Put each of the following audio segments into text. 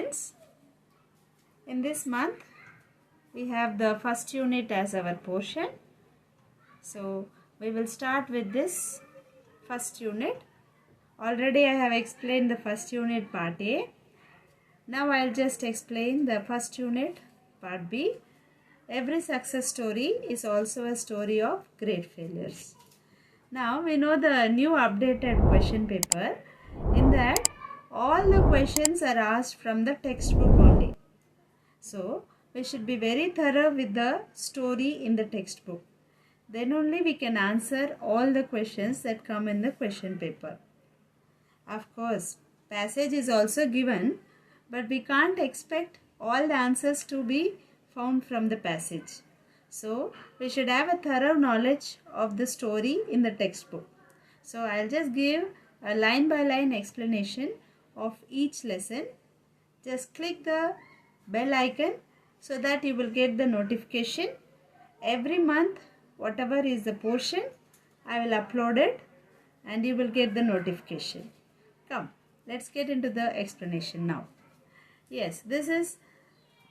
students, in this month we have the first unit as our portion. So we will start with this first unit. Already I have explained the first unit part A. Now I will just explain the first unit part B. Every success story is also a story of great failures. Now we know the new updated question paper. In that all the questions are asked from the textbook only. So we should be very thorough with the story in the textbook. Then only we can answer all the questions that come in the question paper. Of course, passage is also given, but we can't expect all the answers to be found from the passage. So we should have a thorough knowledge of the story in the textbook. So I'll just give a line by line explanation of each lesson. Just click the bell icon so that you will get the notification. Every month, whatever is the portion, I will upload it and you will get the notification. Come, let's get into the explanation now. Yes, this is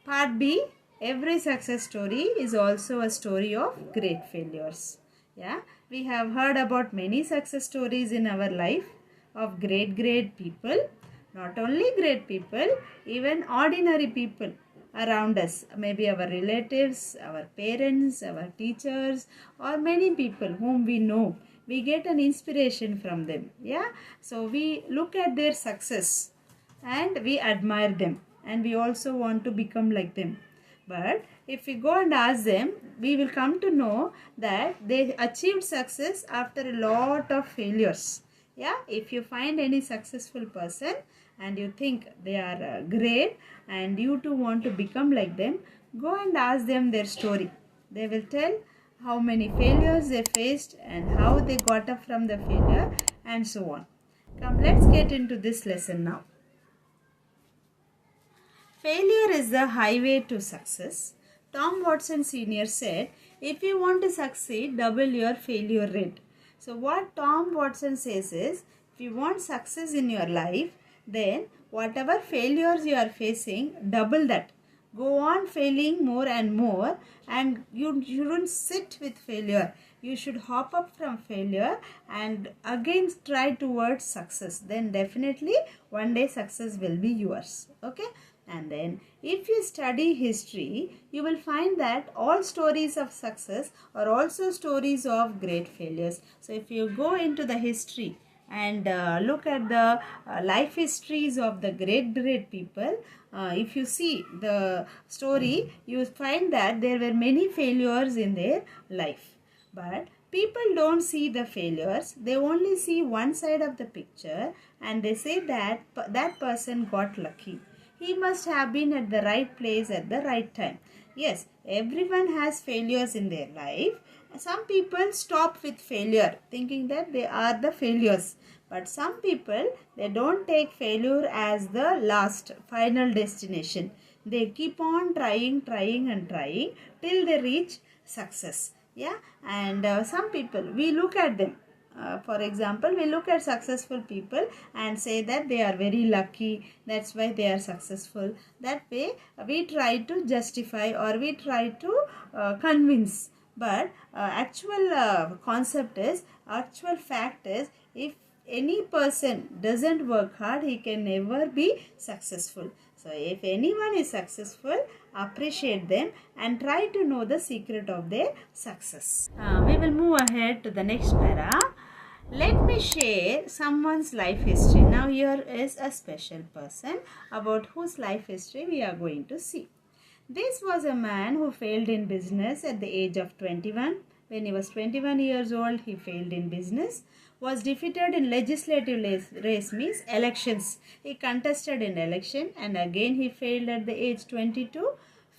part B. Every success story is also a story of great failures. Yeah, we have heard about many success stories in our life of great people. Not only great people, even ordinary people around us. Maybe our relatives, our parents, our teachers, or many people whom we know. We get an inspiration from them. Yeah, so we look at their success and we admire them and we also want to become like them. But if we go and ask them, we will come to know that they achieved success after a lot of failures. Yeah, if you find any successful person and you think they are great and you too want to become like them, go and ask them their story. They will tell how many failures they faced and how they got up from the failure and so on. Come, let's get into this lesson now. Failure is the highway to success. Tom Watson Sr. said, if you want to succeed, double your failure rate. So what Tom Watson says is, if you want success in your life, then whatever failures you are facing, double that. Go on failing more and more, and you shouldn't sit with failure. You should hop up from failure and again try towards success. Then definitely one day success will be yours. Okay? And then if you study history, you will find that all stories of success are also stories of great failures. So if you go into the history and look at the life histories of the great people, if you see the story, you will find that there were many failures in their life. But people don't see the failures. They only see one side of the picture and they say that that person got lucky. He must have been at the right place at the right time. Yes, everyone has failures in their life. Some people stop with failure thinking that they are the failures. But some people, they don't take failure as the last final destination. They keep on trying till they reach success. Yeah, and some people, we look at them. For example, we look at successful people and say that they are very lucky, that's why they are successful. That way we try to justify or we try to convince. But actual fact is, if any person doesn't work hard, he can never be successful. So if anyone is successful, appreciate them and try to know the secret of their success. We will move ahead to the next para. Let me share someone's life history. Now here is a special person about whose life history we are going to see. This was a man who failed in business at the age of 21. When he was 21 years old, he failed in business. Was defeated in legislative race means elections. He contested in election and again he failed at the age 22.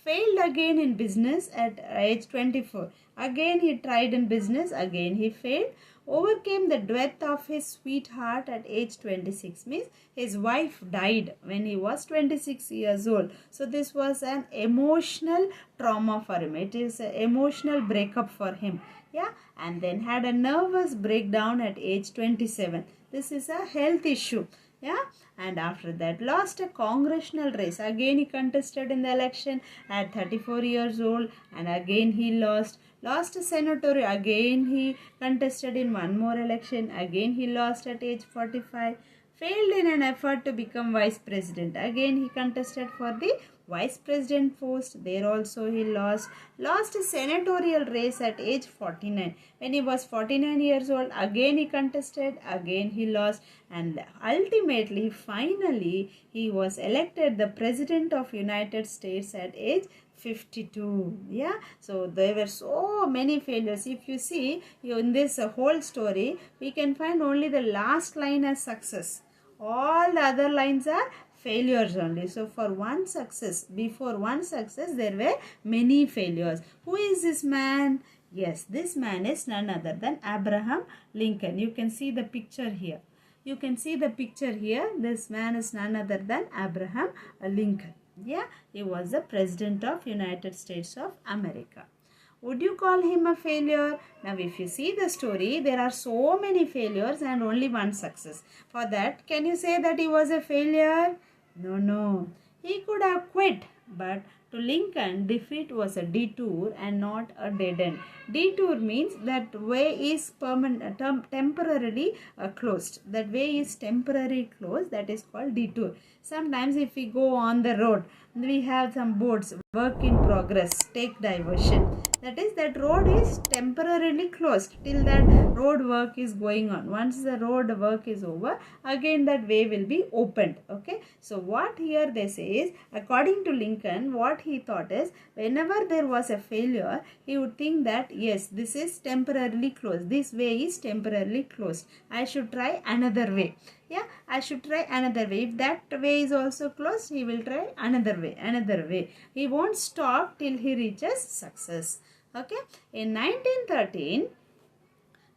Failed again in business at age 24. Again he tried in business, again he failed. Overcame the death of his sweetheart at age 26 means his wife died when he was 26 years old. So this was an emotional trauma for him. It is an emotional breakup for him. Yeah, and then had a nervous breakdown at age 27. This is a health issue. Yeah, and after that lost a congressional race. Again he contested in the election at 34 years old, and again he lost a senatorial. Again he contested in one more election. Again he lost at age 45. Failed in an effort to become vice president. Again he contested for the vice president post. There also he lost a senatorial race at age 49. When he was 49 years old, again he contested. Again he lost, and ultimately finally he was elected the president of United States at age 52. Yeah, so there were so many failures. If you see in this whole story, we can find only the last line as success. All the other lines are failures only. So for one success, before one success, there were many failures. Who is this man? Yes, this man is none other than Abraham Lincoln. You can see the picture here. You can see the picture here. This man is none other than Abraham Lincoln. Yeah, he was the president of United States of America. Would you call him a failure? Now if you see the story, there are so many failures and only one success. For that, can you say that he was a failure? No. He could have quit, but to Lincoln, defeat was a detour and not a dead end. Detour means that way is temporarily closed. That way is temporarily closed. That is called detour. Sometimes if we go on the road, we have some boards, work in progress, take diversion. That is, that road is temporarily closed till that road work is going on. Once the road work is over, again that way will be opened. Okay. So what here they say is, according to Lincoln, what he thought is, whenever there was a failure, he would think that yes, this is temporarily closed. This way is temporarily closed. I should try another way. Yeah, I should try another way. If that way is also closed, he will try another way. He won't stop till he reaches success. Okay. In 1913,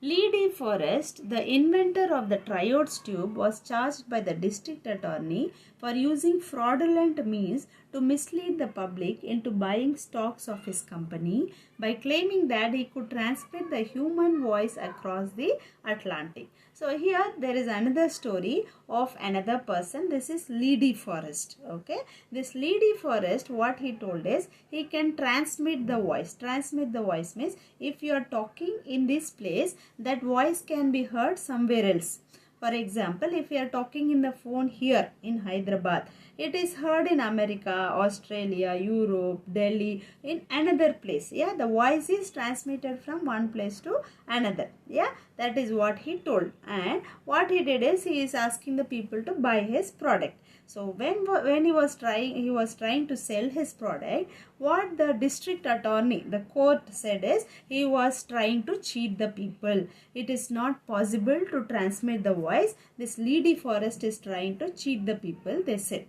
Lee De Forest, the inventor of the triodes tube, was charged by the district attorney for using fraudulent means to mislead the public into buying stocks of his company by claiming that he could transmit the human voice across the Atlantic. So here there is another story of another person. This is Lee De Forest. Okay, this Lee De Forest, what he told is, he can transmit the voice. Transmit the voice means if you are talking in this place, that voice can be heard somewhere else. For example, if you are talking in the phone here in Hyderabad, it is heard in America, Australia, Europe, Delhi, in another place. Yeah, the voice is transmitted from one place to another. Yeah, that is what he told. And what he did is, he is asking the people to buy his product. So when he was trying to sell his product, what the district attorney, the court said is, he was trying to cheat the people. It is not possible to transmit the voice. This Lee De Forest is trying to cheat the people, they said.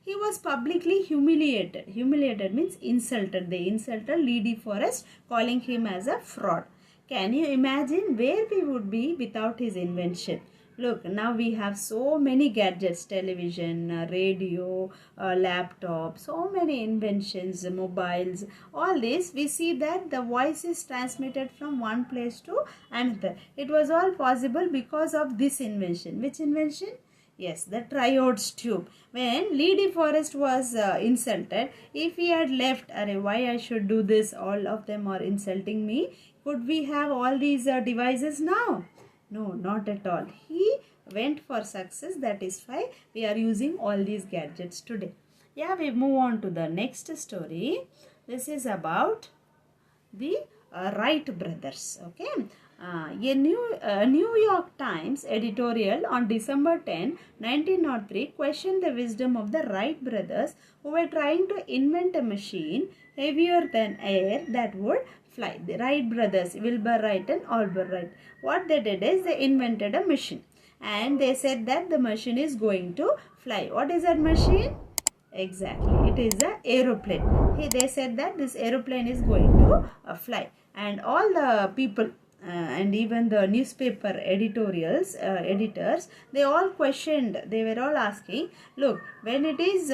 He was publicly humiliated. Humiliated means insulted. They insulted Lee De Forest, calling him as a fraud. Can you imagine where we would be without his invention? Look, now we have so many gadgets, television, radio, laptop, so many inventions, mobiles, all this. We see that the voice is transmitted from one place to another. It was all possible because of this invention. Which invention? Yes, the triodes tube. When Lee De Forest was insulted, if he had left, why I should do this, all of them are insulting me, could we have all these devices now? No, not at all. He went for success. That is why we are using all these gadgets today. Yeah, we move on to the next story. This is about the Wright brothers. Okay. A New York Times editorial on December 10, 1903 questioned the wisdom of the Wright brothers, who were trying to invent a machine heavier than air that would fly. The Wright brothers, Wilbur Wright and Albert Wright, what they did is, they invented a machine, and they said that the machine is going to fly. What is that machine? Exactly, it is an aeroplane. They said that this aeroplane is going to fly, and all the people, and even the newspaper editors, they all questioned, they were all asking, look, when it is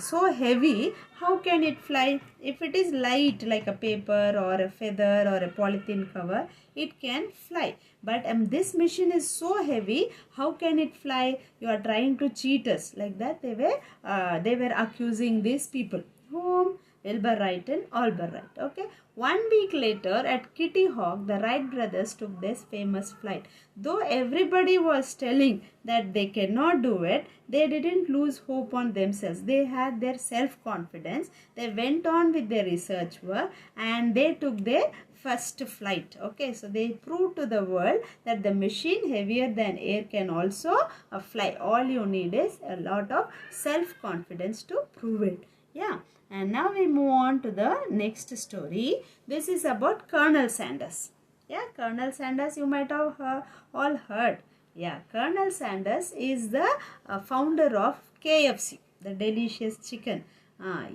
so heavy, how can it fly? If it is light like a paper or a feather or a polythene cover, it can fly. But this machine is so heavy, how can it fly? You are trying to cheat us. Like that they were accusing these people. Whom? Wilbur Wright and Albert Wright. Okay. 1 week later at Kitty Hawk, the Wright brothers took this famous flight. Though everybody was telling that they cannot do it, they didn't lose hope on themselves. They had their self-confidence. They went on with their research work and they took their first flight. Okay, so they proved to the world that the machine heavier than air can also fly. All you need is a lot of self-confidence to prove it. Yeah. And now we move on to the next story. This is about Colonel Sanders. Yeah, Colonel Sanders, you might have all heard. Yeah, Colonel Sanders is the founder of KFC, the delicious chicken.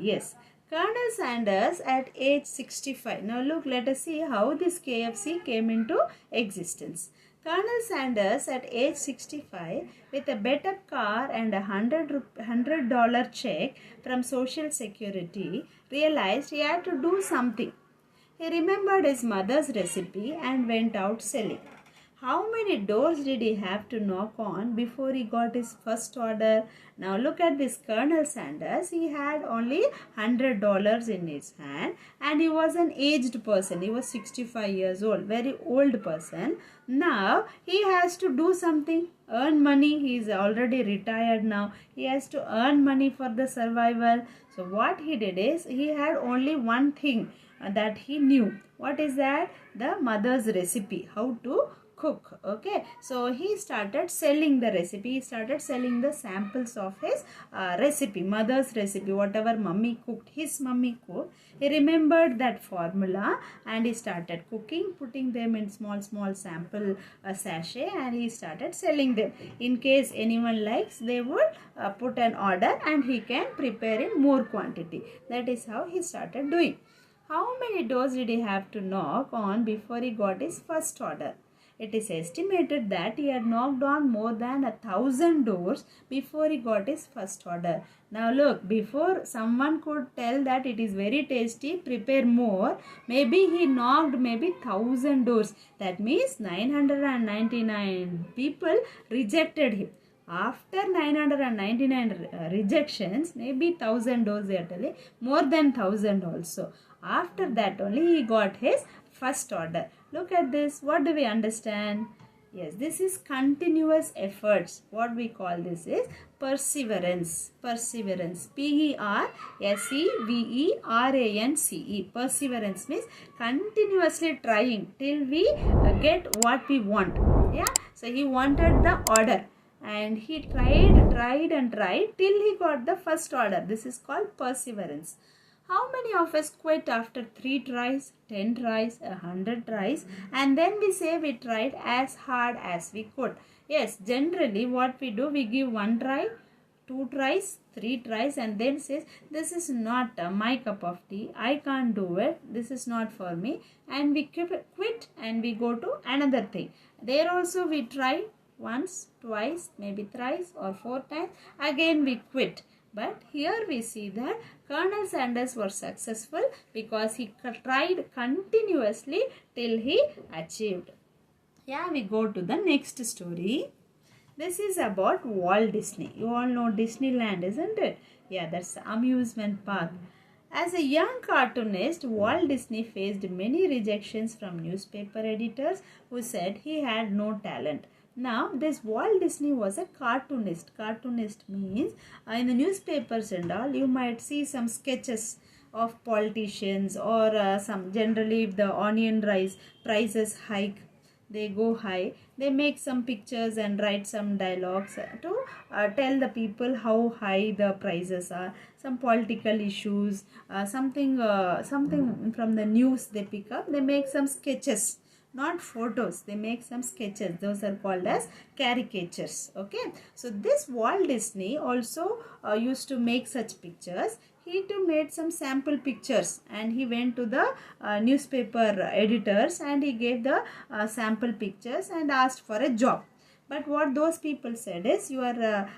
Yes, Colonel Sanders at age 65. Now look, let us see how this KFC came into existence. Colonel Sanders at age 65 with a better car and a $100 check from Social Security realized he had to do something. He remembered his mother's recipe and went out selling. How many doors did he have to knock on before he got his first order? Now look at this Colonel Sanders. He had only $100 in his hand and he was an aged person. He was 65 years old, very old person. Now he has to do something, earn money. He is already retired now. He has to earn money for the survival. So what he did is he had only one thing that he knew. What is that? The mother's recipe, how to cook. Okay, so he started selling the recipe. He started selling the samples of his recipe, mother's recipe, whatever mummy cooked, his mummy cooked. He remembered that formula and he started cooking, putting them in small sample sachet, and he started selling them. In case anyone likes, they would put an order and he can prepare in more quantity. That is how he started doing. How many doors did he have to knock on before he got his first order? It is estimated that he had knocked on more than 1,000 doors before he got his first order. Now look, before someone could tell that it is very tasty, prepare more, maybe he knocked 1,000 doors. That means 999 people rejected him. After 999 rejections, maybe 1,000 doors they are telling, more than 1,000 also. After that only he got his first order. Look at this. What do we understand? Yes, this is continuous efforts. What we call this is perseverance. Perseverance. Perseverance. Perseverance means continuously trying till we get what we want. Yeah. So he wanted the order and he tried till he got the first order. This is called perseverance. How many of us quit after 3 tries, 10 tries, 100 tries, and then we say we tried as hard as we could? Yes, generally what we do, we give 1 try, 2 tries, 3 tries, and then says this is not my cup of tea, I can't do it, this is not for me, and we quit and we go to another thing. There also we try once, twice, maybe thrice or 4 times, again we quit. But here we see that Colonel Sanders was successful because he tried continuously till he achieved. Yeah, we go to the next story. This is about Walt Disney. You all know Disneyland, isn't it? Yeah, that's the amusement park. As a young cartoonist, Walt Disney faced many rejections from newspaper editors who said he had no talent. Now, this Walt Disney was a cartoonist. Cartoonist means in the newspapers and all, you might see some sketches of politicians or some, generally if the onion prices hike, they go high, they make some pictures and write some dialogues to tell the people how high the prices are, some political issues, something from the news they pick up, they make some sketches. Not photos, they make some sketches. Those are called as caricatures. Okay, so this Walt Disney also used to make such pictures. he too made some sample pictures, and he went to the newspaper editors and he gave the sample pictures and asked for a job. But what those people said is, your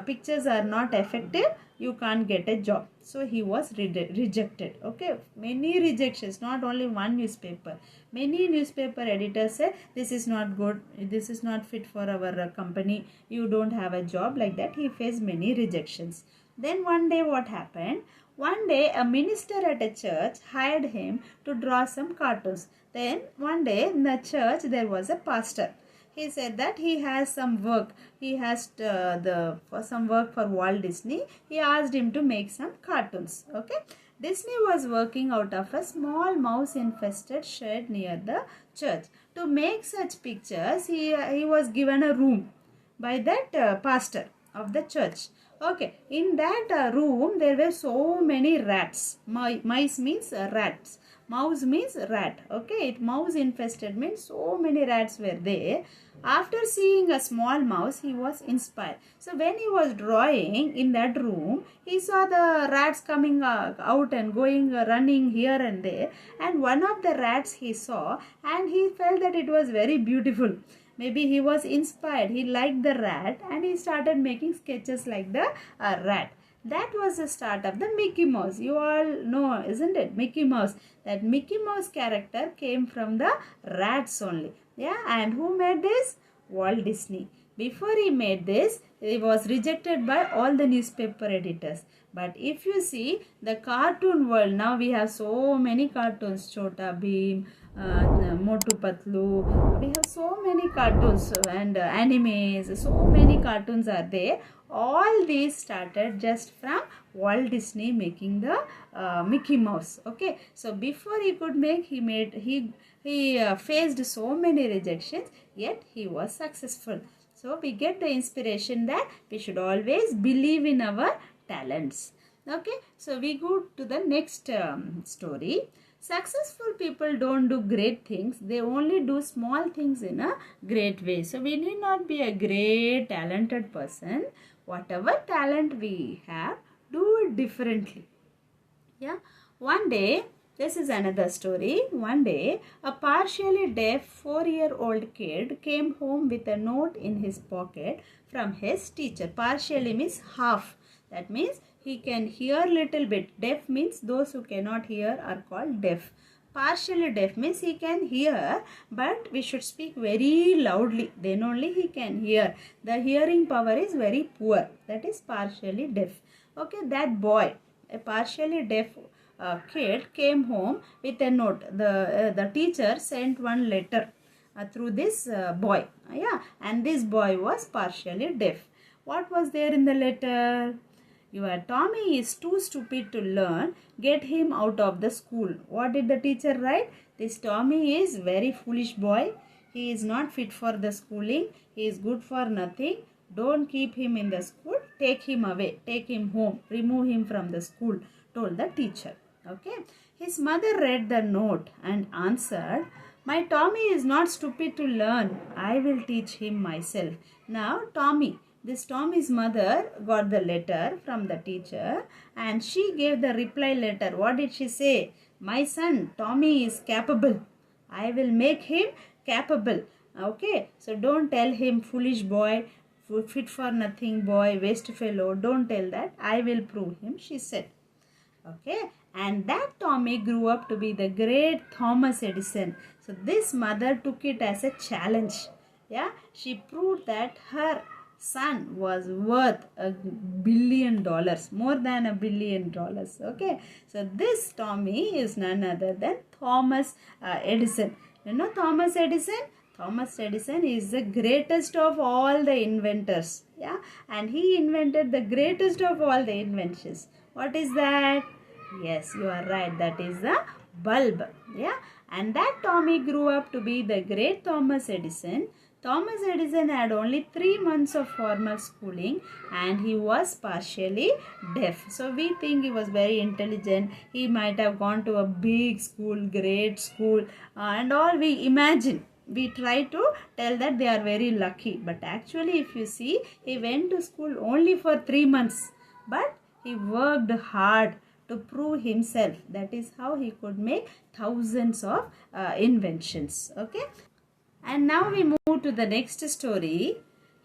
pictures are not effective, you can't get a job. So he was rejected. Okay, many rejections, not only one newspaper. Many newspaper editors said, this is not good, this is not fit for our company, you don't have a job. Like that, he faced many rejections. Then one day what happened? One day a minister at a church hired him to draw some cartoons. Then one day in the church there was a pastor. He said that he has some work. He has some work for Walt Disney. He asked him to make some cartoons. Okay. Disney was working out of a small mouse-infested shed near the church. To make such pictures, he was given a room by that pastor of the church. Okay. In that room, there were so many rats. Mice means rats. Mouse means rat. Okay, mouse infested means so many rats were there. After seeing a small mouse, he was inspired. So when he was drawing in that room, he saw the rats coming out and going, running here and there. And one of the rats he saw, and he felt that it was very beautiful. Maybe he was inspired. He liked the rat and he started making sketches like the rat. That was the start of the Mickey Mouse. You all know, isn't it? Mickey Mouse. That Mickey Mouse character came from the rats only. Yeah, and who made this? Walt Disney. Before he made this, he was rejected by all the newspaper editors. But if you see the cartoon world, now we have so many cartoons. Chota Bheem, Motu Patlu. We have so many cartoons and animes. So many cartoons are there. All these started just from Walt Disney making the Mickey Mouse. Okay, so before he could make, he faced so many rejections, yet he was successful. So we get the inspiration that we should always believe in our talents. Okay, so we go to the next story. Successful people don't do great things. They only do small things in a great way. So we need not be a great talented person. Whatever talent we have, do it differently. Yeah. One day, this is another story. One day, a partially deaf 4-year-old kid came home with a note in his pocket from his teacher. Partially means half. That means he can hear little bit. Deaf means those who cannot hear are called deaf. Partially deaf means he can hear, but we should speak very loudly. Then only he can hear. The hearing power is very poor. That is partially deaf. Okay, that boy, a partially deaf kid came home with a note. The teacher sent one letter through this boy. Yeah, and this boy was partially deaf. What was there in the letter? Your Tommy is too stupid to learn. Get him out of the school. What did the teacher write? This Tommy is very foolish boy. He is not fit for the schooling. He is good for nothing. Don't keep him in the school. Take him away. Take him home. Remove him from the school, told the teacher. Okay. His mother read the note and answered, my Tommy is not stupid to learn. I will teach him myself. Now this Tommy's mother got the letter from the teacher and she gave the reply letter. What did she say? My son, Tommy is capable. I will make him capable. Okay, so don't tell him foolish boy, fit for nothing boy, waste fellow. Don't tell that. I will prove him, she said. Okay, and that Tommy grew up to be the great Thomas Edison. So this mother took it as a challenge. Yeah, she proved that her son was worth $1 billion, more than $1 billion. Okay, so this Tommy is none other than Thomas Edison. You know Thomas Edison? Thomas Edison is the greatest of all the inventors. Yeah, and he invented the greatest of all the inventions. What is that? Yes, you are right. That is the bulb. Yeah, and that Tommy grew up to be the great Thomas Edison. Thomas Edison had only 3 months of formal schooling and he was partially deaf. So we think he was very intelligent. He might have gone to a big school, great school and all we imagine. We try to tell that they are very lucky. But actually if you see, he went to school only for 3 months. But he worked hard to prove himself. That is how he could make thousands of inventions. Okay. And now we move to the next story.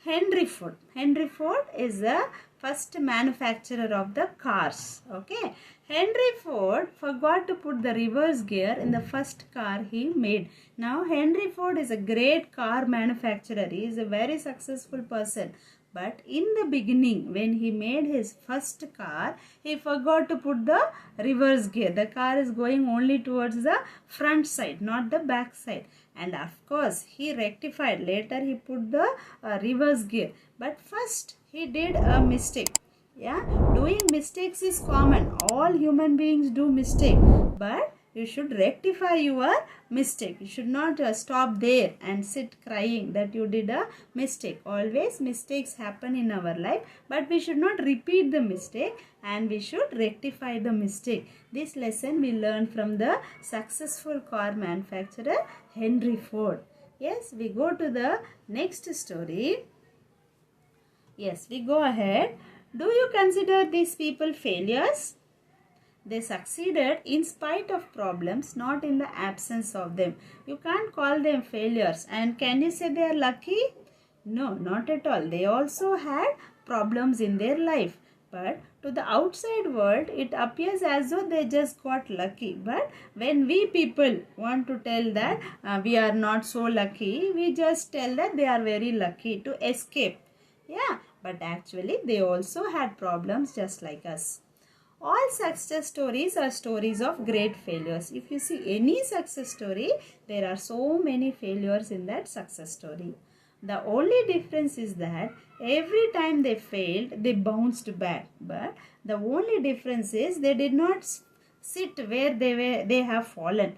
Henry Ford. Henry Ford is the first manufacturer of the cars. Okay. Henry Ford forgot to put the reverse gear in the first car he made. Now Henry Ford is a great car manufacturer. He is a very successful person. But in the beginning, when he made his first car, he forgot to put the reverse gear. The car is going only towards the front side, not the back side. And of course, he rectified. Later, he put the reverse gear. But first, he did a mistake. Yeah, doing mistakes is common. All human beings do mistake. But you should rectify your mistake. You should not stop there and sit crying that you did a mistake. Always mistakes happen in our life, but we should not repeat the mistake and we should rectify the mistake. This lesson we learn from the successful car manufacturer Henry Ford. Yes, we go to the next story. Yes, we go ahead. Do you consider these people failures? They succeeded in spite of problems, not in the absence of them. You can't call them failures. And can you say they are lucky? No, not at all. They also had problems in their life. But to the outside world, it appears as though they just got lucky. But when we people want to tell that we are not so lucky, we just tell that they are very lucky to escape. Yeah, but actually they also had problems just like us. All success stories are stories of great failures. If you see any success story, there are so many failures in that success story. The only difference is that every time they failed, they bounced back. But the only difference is they did not sit where they have fallen.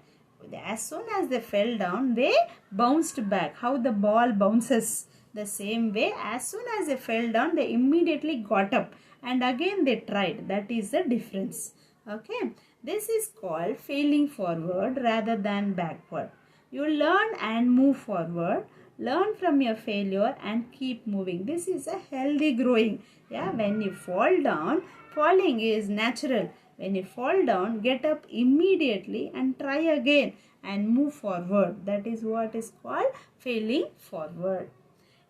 As soon as they fell down, they bounced back. How the ball bounces. The same way, as soon as they fell down, they immediately got up. And again they tried. That is the difference. Okay. This is called failing forward rather than backward. You learn and move forward. Learn from your failure and keep moving. This is a healthy growing. Yeah. When you fall down, falling is natural. When you fall down, get up immediately and try again and move forward. That is what is called failing forward.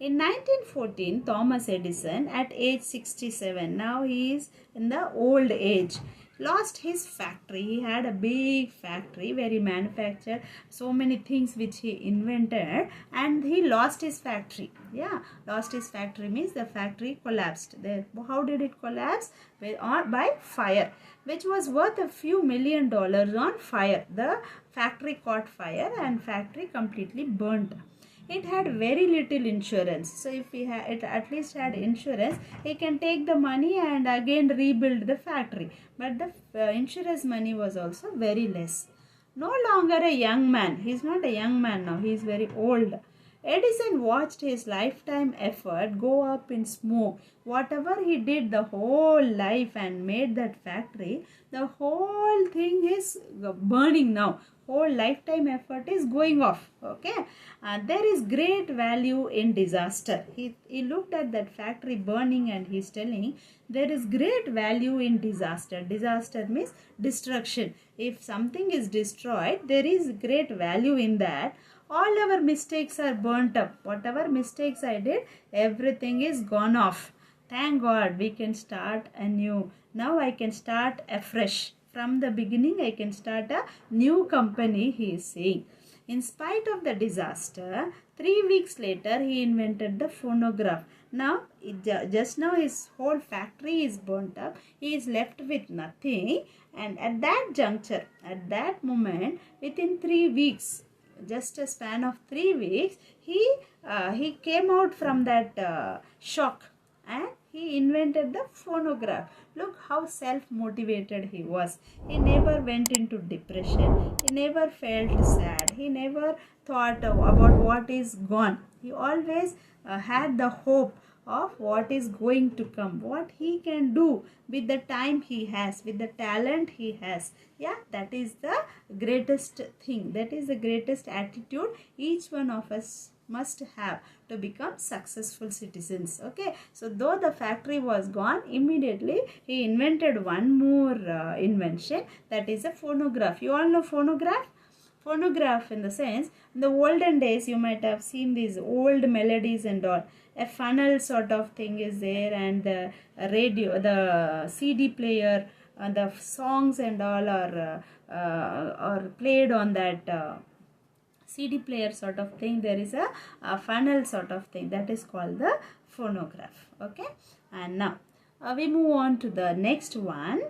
In 1914, Thomas Edison, at age 67, now he is in the old age, lost his factory. He had a big factory where he manufactured so many things which he invented, and he lost his factory. Yeah, lost his factory means the factory collapsed. How did it collapse? By fire, which was worth a few $1 million on fire. The factory caught fire and factory completely burnt. It had very little insurance. So if it at least had insurance, he can take the money and again rebuild the factory. But the insurance money was also very less. No longer a young man. He is not a young man now. He is very old. Edison watched his lifetime effort go up in smoke. Whatever he did the whole life and made that factory, the whole thing is burning now. Whole lifetime effort is going off. Okay. There is great value in disaster. He looked at that factory burning and he's telling there is great value in disaster. Disaster means destruction. If something is destroyed, there is great value in that. All our mistakes are burnt up. Whatever mistakes I did, everything is gone off. Thank God we can start anew. Now I can start afresh. From the beginning, I can start a new company, he is saying. In spite of the disaster, 3 weeks later, he invented the phonograph. Now, just now his whole factory is burnt up. He is left with nothing. And at that juncture, at that moment, within 3 weeks, just a span of 3 weeks, he came out from that shock and he invented the phonograph. Look how self-motivated he was. He never went into depression. He never felt sad. He never thought about what is gone. He always had the hope of what is going to come, what he can do with the time he has, with the talent he has. Yeah, that is the greatest thing. That is the greatest attitude each one of us must have to become successful citizens. Okay, so though the factory was gone, immediately he invented one more invention, that is a phonograph. You all know phonograph? Phonograph in the sense, in the olden days you might have seen these old melodies and all. A funnel sort of thing is there, and the radio, the CD player, the songs and all are played on that CD player sort of thing. There is a funnel sort of thing, that is called the phonograph. Okay, and now we move on to the next one.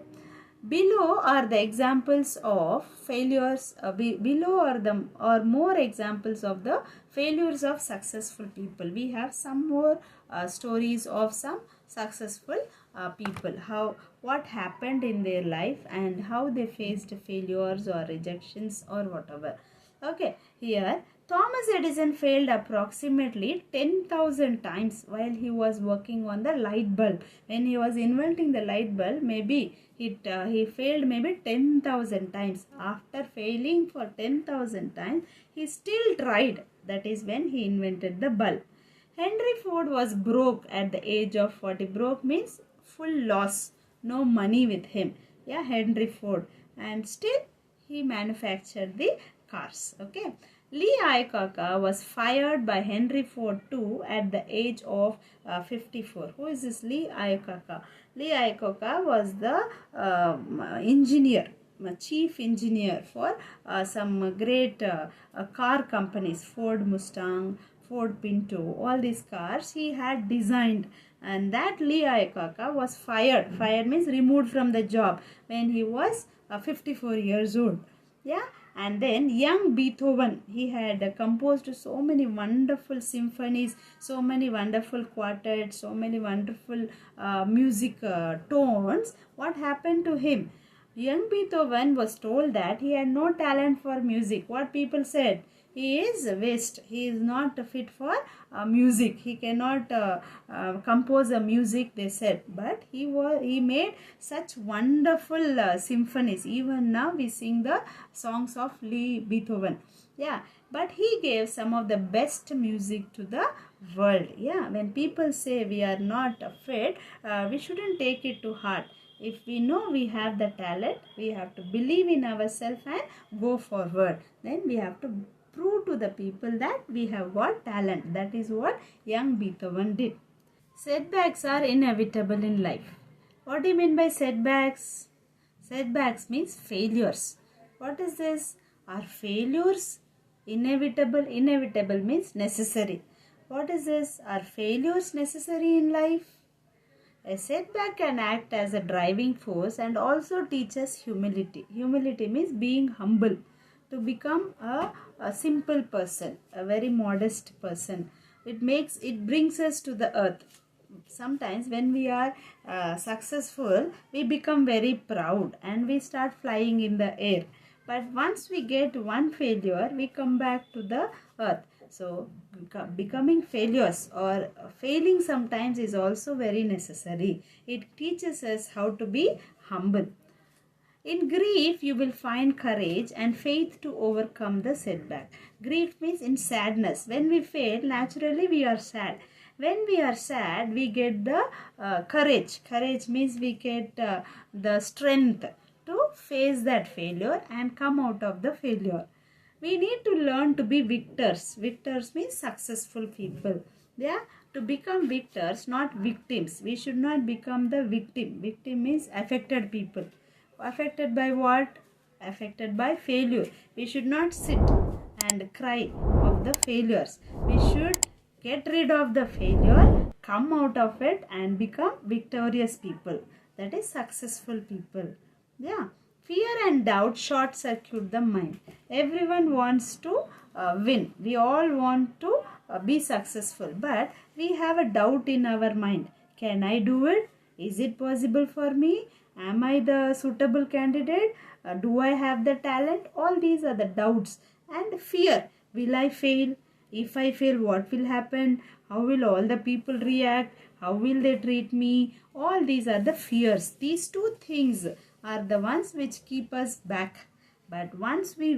Below are the examples of failures. Below are more examples of the failures of successful people. We have some more stories of some successful people. What happened in their life and how they faced failures or rejections or whatever. Okay, here Thomas Edison failed approximately 10,000 times while he was working on the light bulb. When he was inventing the light bulb, maybe he failed maybe 10,000 times. After failing for 10,000 times, he still tried. That is when he invented the bulb. Henry Ford was broke at the age of 40. Broke means full loss, no money with him. Yeah, Henry Ford. And still he manufactured the cars. Okay. Lee Iacocca was fired by Henry Ford too at the age of 54. Who is this Lee Iacocca? Lee Iacocca was the engineer, chief engineer for some great car companies, Ford Mustang, Ford Pinto, all these cars he had designed. And that Lee Iacocca was fired. Fired means removed from the job when he was 54 years old. Yeah. And then young Beethoven, he had composed so many wonderful symphonies, so many wonderful quartets, so many wonderful music tones. What happened to him? Young Beethoven was told that he had no talent for music. What people said? He is waste. He is not fit for music. He cannot compose a music, they said. But he made such wonderful symphonies. Even now we sing the songs of Lee Beethoven. Yeah, but he gave some of the best music to the world. Yeah, when people say we are not fit, we shouldn't take it to heart. If we know we have the talent, we have to believe in ourselves and go forward. Then we have to prove to the people that we have got talent. That is what young Beethoven did. Setbacks are inevitable in life. What do you mean by setbacks? Setbacks means failures. What is this? Are failures inevitable? Inevitable means necessary. What is this? Are failures necessary in life? A setback can act as a driving force and also teaches humility. Humility means being humble, to become a simple person, a very modest person. It brings us to the earth. Sometimes when we are successful, we become very proud and we start flying in the air. But once we get one failure, we come back to the earth. So becoming failures or failing sometimes is also very necessary. It teaches us how to be humble. In grief, you will find courage and faith to overcome the setback. Grief means in sadness. When we fail, naturally we are sad. When we are sad, we get the courage. Courage means we get the strength to face that failure and come out of the failure. We need to learn to be victors. Victors means successful people. Yeah, to become victors, not victims. We should not become the victim. Victim means affected people. Affected by what? Affected by failure. We should not sit and cry of the failures. We should get rid of the failure, come out of it and become victorious people. That is successful people. Yeah. Fear and doubt short circuit the mind. Everyone wants to win. We all want to be successful. But we have a doubt in our mind. Can I do it? Is it possible for me? Am I the suitable candidate? Do I have the talent? All these are the doubts. And fear. Will I fail? If I fail, what will happen? How will all the people react? How will they treat me? All these are the fears. These two things are the ones which keep us back. But once we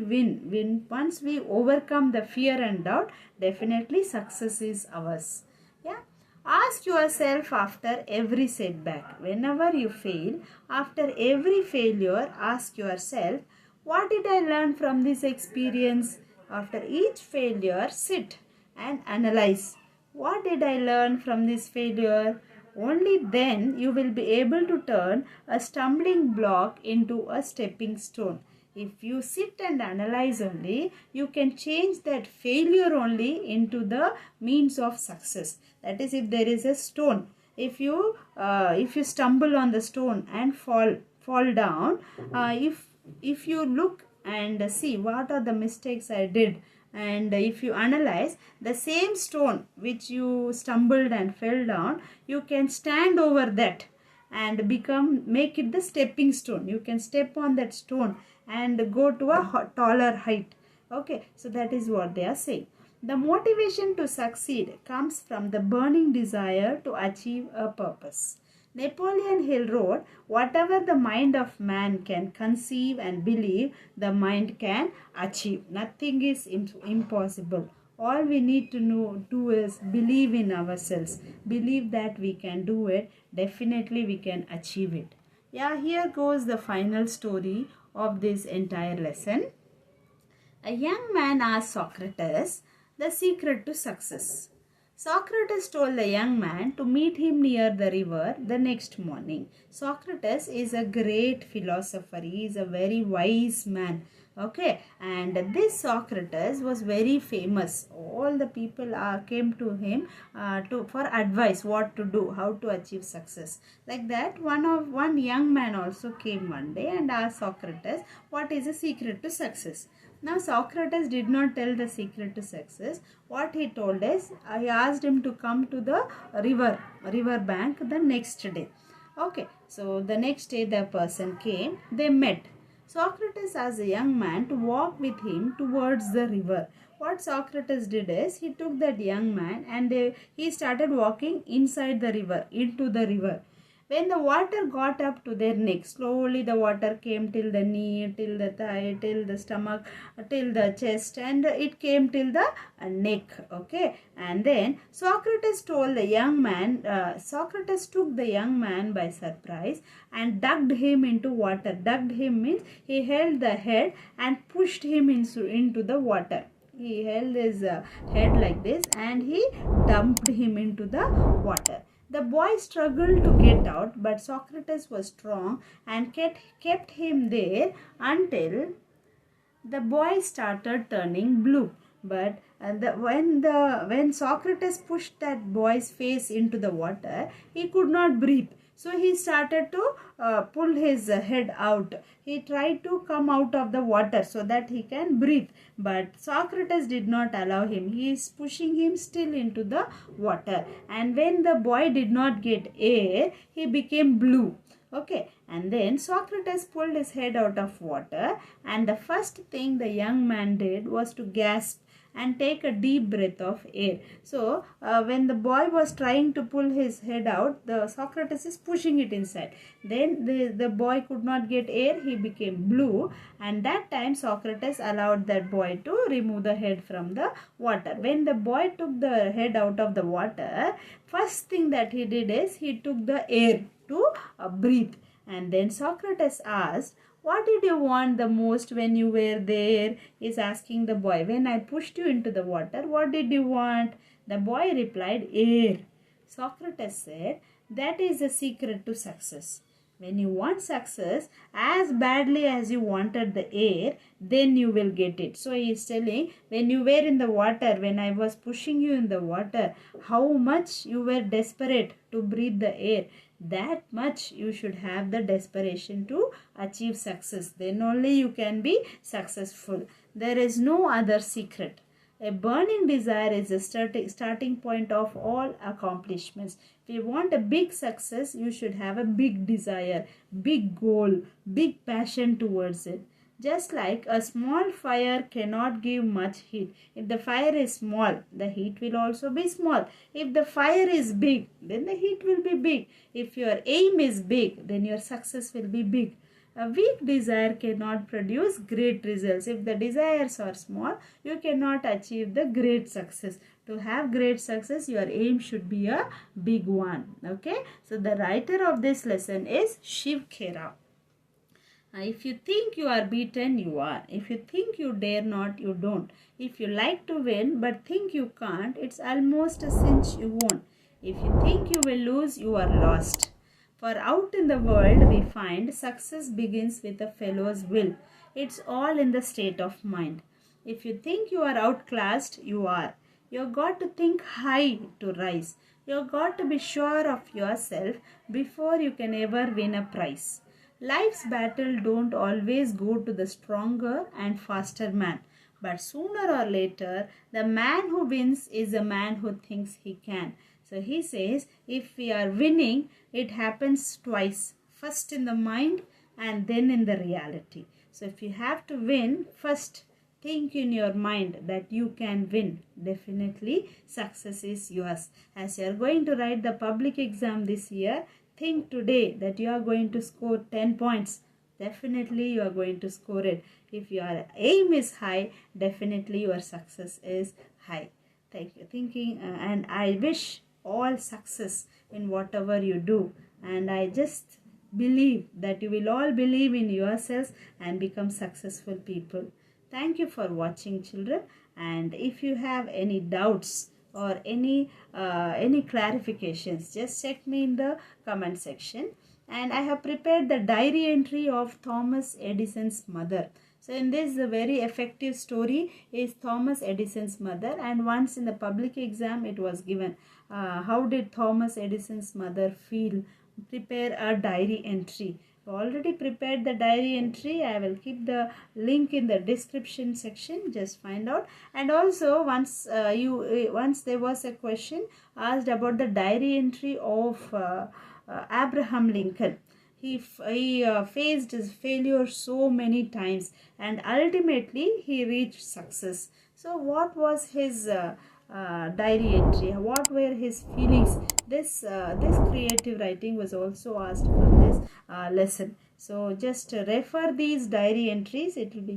once we overcome the fear and doubt, definitely success is ours. Yeah. Ask yourself after every setback. Whenever you fail, after every failure, ask yourself, what did I learn from this experience? After each failure, sit and analyze. What did I learn from this failure? Only then you will be able to turn a stumbling block into a stepping stone. If you sit and analyze only, you can change that failure only into the means of success. That is, if there is a stone, if you stumble on the stone and fall down, if you look and see what are the mistakes I did, and if you analyze the same stone which you stumbled and fell down, you can stand over that and make it the stepping stone. You can step on that stone and go to a taller height. Okay, so that is what they are saying. The motivation to succeed comes from the burning desire to achieve a purpose. Napoleon Hill wrote, whatever the mind of man can conceive and believe, the mind can achieve. Nothing is impossible. All we need to do is believe in ourselves. Believe that we can do it. Definitely we can achieve it. Yeah, here goes the final story of this entire lesson. A young man asked Socrates the secret to success. Socrates told the young man to meet him near the river the next morning. Socrates is a great philosopher. He is a very wise man. Okay, and this Socrates was very famous. All the people came to him for advice, what to do, how to achieve success. Like that, one young man also came one day and asked Socrates, what is the secret to success? Now Socrates did not tell the secret to success. What he told is, I asked him to come to the river bank the next day. Okay, so the next day the person came, they met. Socrates asked the young man to walk with him towards the river. What Socrates did is, he took that young man and he started walking inside the river, into the river. When the water got up to their neck, slowly the water came till the knee, till the thigh, till the stomach, till the chest, and it came till the neck. Okay, and then Socrates told the young man, Socrates took the young man by surprise and ducked him into water. Ducked him means he held the head and pushed him into the water. He held his head like this and he dumped him into the water. The boy struggled to get out, but Socrates was strong and kept him there until the boy started turning blue. But when Socrates pushed that boy's face into the water, he could not breathe. So he started to pull his head out. He tried to come out of the water so that he can breathe. But Socrates did not allow him. He is pushing him still into the water. And when the boy did not get air, he became blue. Okay, and then Socrates pulled his head out of water, and the first thing the young man did was to gasp and take a deep breath of air. So when the boy was trying to pull his head out, the Socrates is pushing it inside. Then the boy could not get air, he became blue, and that time Socrates allowed that boy to remove the head from the water. When the boy took the head out of the water, first thing that he did is he took the air to breathe. And then Socrates asked, what did you want the most when you were there? He's asking the boy. When I pushed you into the water, what did you want? The boy replied, air. Socrates said, that is the secret to success. When you want success as badly as you wanted the air, then you will get it. So he is telling, when you were in the water, when I was pushing you in the water, how much you were desperate to breathe the air. That much you should have the desperation to achieve success. Then only you can be successful. There is no other secret. A burning desire is the starting point of all accomplishments. If you want a big success, you should have a big desire, big goal, big passion towards it. Just like a small fire cannot give much heat. If the fire is small, the heat will also be small. If the fire is big, then the heat will be big. If your aim is big, then your success will be big. A weak desire cannot produce great results. If the desires are small, you cannot achieve the great success. To have great success, your aim should be a big one. Okay. So the writer of this lesson is Shiv Khera. If you think you are beaten, you are. If you think you dare not, you don't. If you like to win but think you can't, it's almost a cinch you won't. If you think you will lose, you are lost. For out in the world we find success begins with a fellow's will. It's all in the state of mind. If you think you are outclassed, you are. You've got to think high to rise. You've got to be sure of yourself before you can ever win a prize. Life's battle don't always go to the stronger and faster man. But sooner or later, the man who wins is the man who thinks he can. So he says, if we are winning, it happens twice. First in the mind and then in the reality. So if you have to win, first think in your mind that you can win. Definitely success is yours. As you are going to write the public exam this year, think today that you are going to score 10 points. Definitely you are going to score it. If your aim is high, definitely your success is high. Thank you. And I wish all success in whatever you do. And I just believe that you will all believe in yourselves and become successful people. Thank you for watching, children. And if you have any doubts or any clarifications, just check me in the comment section. And I have prepared the diary entry of Thomas Edison's mother. So in this, the very effective story is Thomas Edison's mother, and once in the public exam it was given. How did Thomas Edison's mother feel? Prepare a diary entry. Already prepared the diary entry. I will keep the link in the description section. Just find out. And also once there was a question asked about the diary entry of Abraham Lincoln. He faced his failure so many times and ultimately he reached success. So what was his diary entry? What were his feelings? This creative writing was also asked from this lesson. So just refer these diary entries. It will be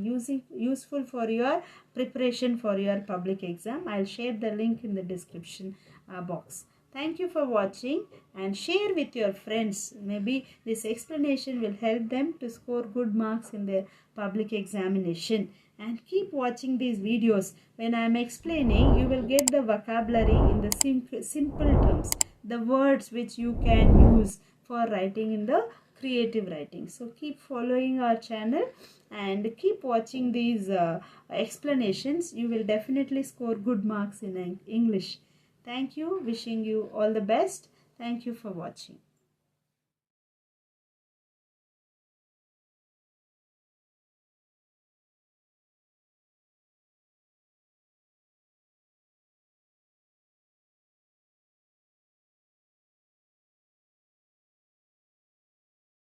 useful for your preparation for your public exam. I'll share the link in the description box. Thank you for watching and share with your friends. Maybe this explanation will help them to score good marks in their public examination. And keep watching these videos. When I am explaining, you will get the vocabulary in the simple terms, the words which you can use for writing in the creative writing. So keep following our channel and keep watching these explanations. You will definitely score good marks in English. Thank you. Wishing you all the best. Thank you for watching.